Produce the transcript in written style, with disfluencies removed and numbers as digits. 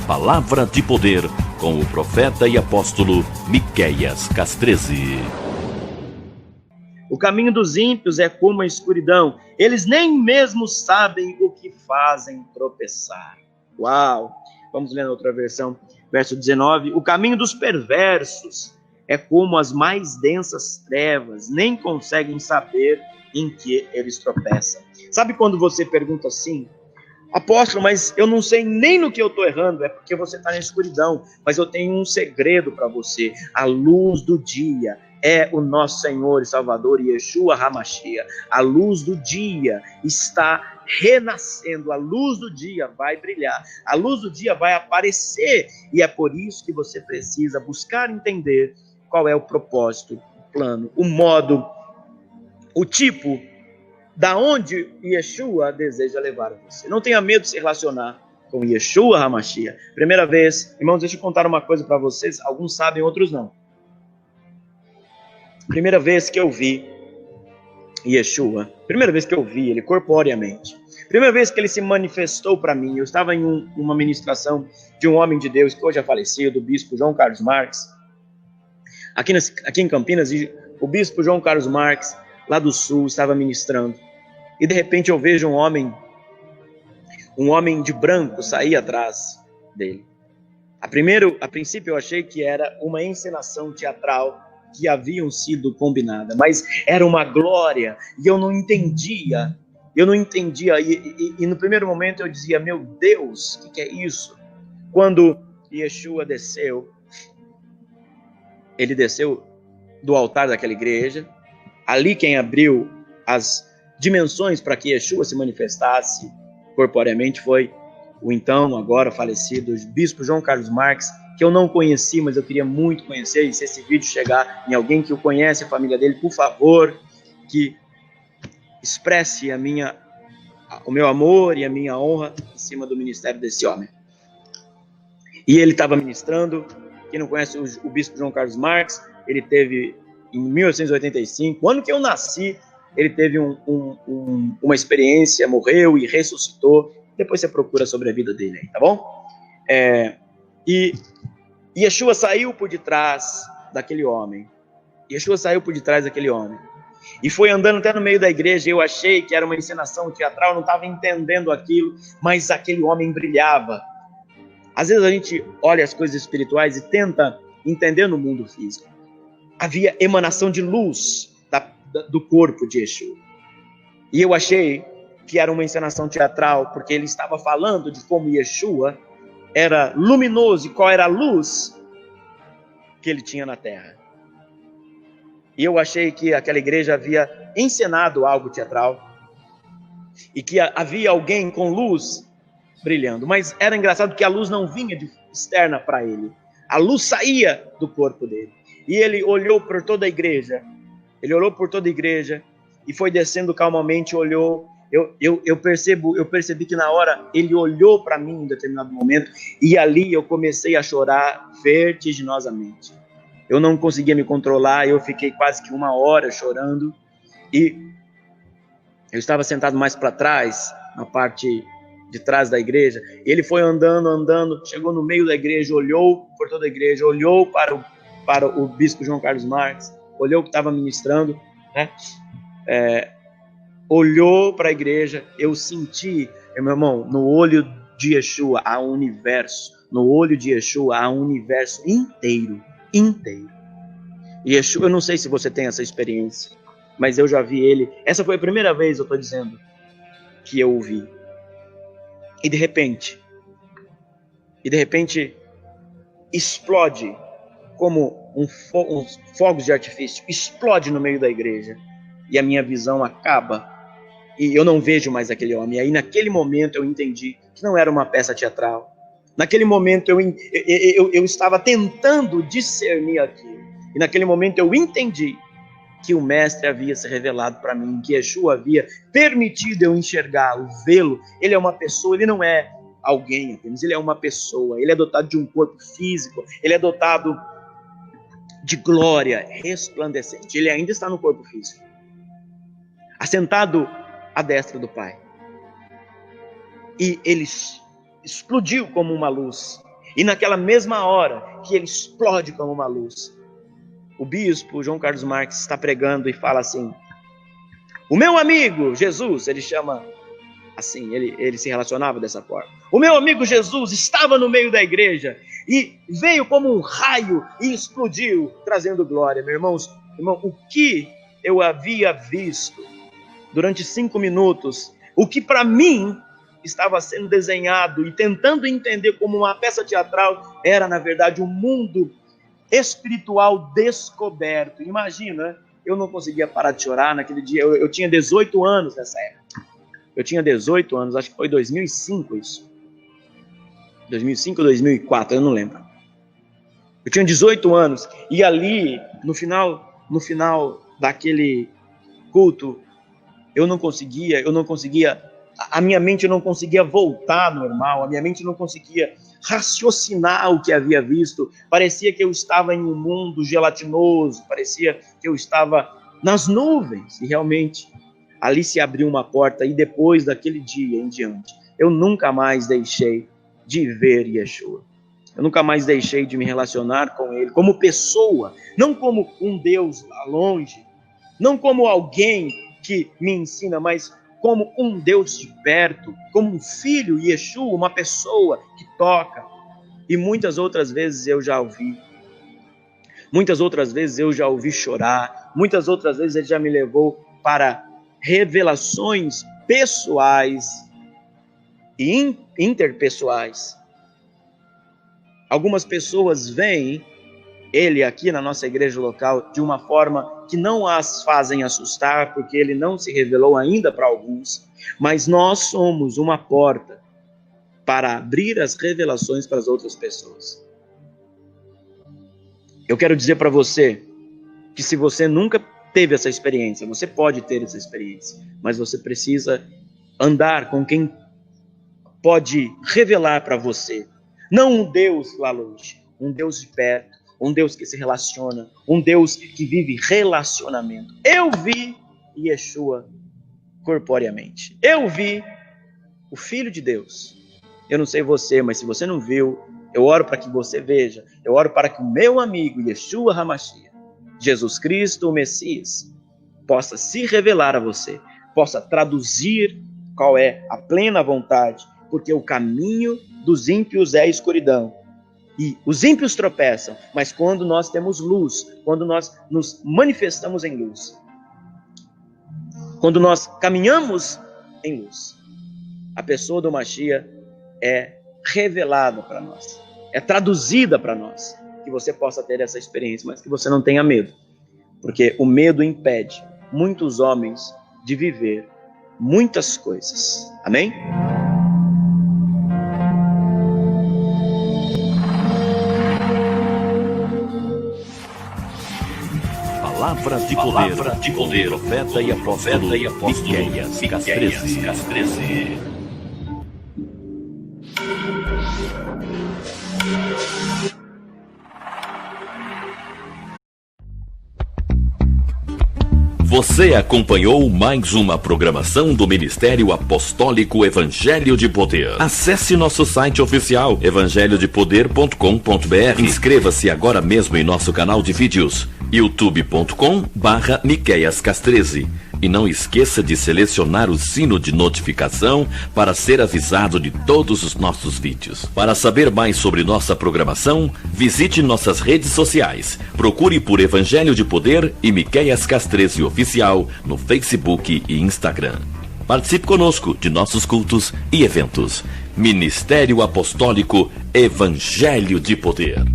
Palavra de Poder, com o profeta e apóstolo Miqueias Castrezi. O caminho dos ímpios é como a escuridão. Eles nem mesmo sabem o que fazem tropeçar. Uau! Vamos ler na outra versão, verso 19. O caminho dos perversos é como as mais densas trevas. Nem conseguem saber em que eles tropeçam. Sabe quando você pergunta assim: apóstolo, mas eu não sei nem no que eu estou errando? É porque você está na escuridão. Mas eu tenho um segredo para você. A luz do dia é o nosso Senhor e Salvador Yeshua HaMashiach. A luz do dia está renascendo. A luz do dia vai brilhar. A luz do dia vai aparecer. E é por isso que você precisa buscar entender qual é o propósito, o plano, o modo, o tipo da onde Yeshua deseja levar você. Não tenha medo de se relacionar com Yeshua HaMashiach. Primeira vez, irmãos, deixa eu contar uma coisa para vocês. Alguns sabem, outros não. Primeira vez que eu vi Yeshua, primeira vez que eu vi ele corporeamente, primeira vez que ele se manifestou para mim, eu estava em uma ministração de um homem de Deus que hoje é falecido, o bispo João Carlos Marques, aqui em Campinas, e o bispo João Carlos Marques, lá do sul, estava ministrando. E de repente eu vejo um homem de branco sair atrás dele. A princípio eu achei que era uma encenação teatral que haviam sido combinada, mas era uma glória, e eu não entendia, e no primeiro momento eu dizia: meu Deus, o que é isso? Quando Yeshua desceu, ele desceu do altar daquela igreja, ali quem abriu as dimensões para que Yeshua se manifestasse corporeamente foi o então, agora falecido, bispo João Carlos Marques, que eu não conheci, mas eu queria muito conhecer, e se esse vídeo chegar em alguém que o conhece, a família dele, por favor, que expresse o meu amor e a minha honra em cima do ministério desse homem. E ele estava ministrando. Quem não conhece o bispo João Carlos Marques, ele teve, em 1885, o ano que eu nasci, ele teve uma experiência, morreu e ressuscitou. Depois você procura sobre a vida dele aí, tá bom? E Yeshua saiu por detrás daquele homem. E foi andando até no meio da igreja. Eu achei que era uma encenação teatral, não estava entendendo aquilo, mas aquele homem brilhava. Às vezes a gente olha as coisas espirituais e tenta entender no mundo físico. Havia emanação de luz do corpo de Yeshua. E eu achei que era uma encenação teatral, porque ele estava falando de como Yeshua era luminoso e qual era a luz que ele tinha na terra. E eu achei que aquela igreja havia encenado algo teatral e que havia alguém com luz brilhando. Mas era engraçado que a luz não vinha externa para ele. A luz saía do corpo dele. E ele olhou por toda a igreja. E foi descendo calmamente, olhou. Eu percebi que na hora ele olhou para mim em determinado momento, e ali eu comecei a chorar vertiginosamente. Eu não conseguia me controlar, eu fiquei quase que 1 hora chorando, e eu estava sentado mais para trás, na parte de trás da igreja. Ele foi andando, chegou no meio da igreja, olhou por toda a igreja, olhou para o bispo João Carlos Marques, olhou que estava ministrando, né? Olhou para a igreja. Eu senti, meu irmão, no olho de Yeshua há um universo, inteiro. E Yeshua, eu não sei se você tem essa experiência, mas eu já vi ele. Essa foi a primeira vez, eu estou dizendo, que eu o vi. E de repente, explode como uns fogos de artifício, explode no meio da igreja, e a minha visão acaba, e eu não vejo mais aquele homem. E aí naquele momento eu entendi que não era uma peça teatral. Naquele momento eu estava tentando discernir aquilo, e naquele momento eu entendi que o mestre havia se revelado para mim, que Yeshua havia permitido eu enxergá-lo, vê-lo. Ele é uma pessoa, ele não é alguém apenas, ele é uma pessoa. Ele é dotado de um corpo físico, ele é dotado de glória resplandecente. Ele ainda está no corpo físico, assentado à destra do Pai. E ele explodiu como uma luz. E naquela mesma hora que ele explode como uma luz, o bispo João Carlos Marques está pregando e fala assim: o meu amigo Jesus, ele chama assim, ele se relacionava dessa forma. O meu amigo Jesus estava no meio da igreja e veio como um raio e explodiu, trazendo glória. Irmão, o que eu havia visto durante 5 minutos, o que para mim estava sendo desenhado e tentando entender como uma peça teatral, era na verdade um mundo espiritual descoberto. Imagina, eu não conseguia parar de chorar naquele dia. Eu tinha 18 anos nessa época. Eu tinha 18 anos, acho que foi 2005 isso. 2005 ou 2004, eu não lembro. Eu tinha 18 anos e ali, no final daquele culto, eu não conseguia, a minha mente não conseguia voltar normal, a minha mente não conseguia raciocinar o que havia visto. Parecia que eu estava em um mundo gelatinoso, parecia que eu estava nas nuvens, e realmente ali se abriu uma porta, e depois daquele dia em diante, eu nunca mais deixei de ver Yeshua. Eu nunca mais deixei de me relacionar com ele como pessoa, não como um Deus lá longe, não como alguém que me ensina, mas como um Deus de perto, como um filho, Yeshua, uma pessoa que toca. E muitas outras vezes eu já ouvi. Muitas outras vezes eu já ouvi chorar. Muitas outras vezes ele já me levou para revelações pessoais e interpessoais. Algumas pessoas veem ele aqui na nossa igreja local de uma forma que não as fazem assustar, porque ele não se revelou ainda para alguns, mas nós somos uma porta para abrir as revelações para as outras pessoas. Eu quero dizer para você que se você nunca teve essa experiência, você pode ter essa experiência, mas você precisa andar com quem pode revelar para você, não um Deus lá longe, um Deus de perto, um Deus que se relaciona, um Deus que vive relacionamento. Eu vi Yeshua corporeamente. Eu vi o Filho de Deus. Eu não sei você, mas se você não viu, eu oro para que você veja. Eu oro para que o meu amigo Yeshua HaMashiach, Jesus Cristo, o Messias, possa se revelar a você, possa traduzir qual é a plena vontade, porque o caminho dos ímpios é a escuridão. E os ímpios tropeçam, mas quando nós temos luz, quando nós nos manifestamos em luz, quando nós caminhamos em luz, a pessoa do Mashiach é revelada para nós, é traduzida para nós, que você possa ter essa experiência, mas que você não tenha medo, porque o medo impede muitos homens de viver muitas coisas. Amém? Palavra de poder, profeta e apóstolo Miqueias Castrezi. Você acompanhou mais uma programação do Ministério Apostólico Evangelho de Poder. Acesse nosso site oficial evangelhodepoder.com.br. Inscreva-se agora mesmo em nosso canal de vídeos youtube.com/Miqueias Castrezi. E não esqueça de selecionar o sino de notificação para ser avisado de todos os nossos vídeos. Para saber mais sobre nossa programação, visite nossas redes sociais. Procure por Evangelho de Poder e Miqueias Castrezi Oficial no Facebook e Instagram. Participe conosco de nossos cultos e eventos. Ministério Apostólico Evangelho de Poder.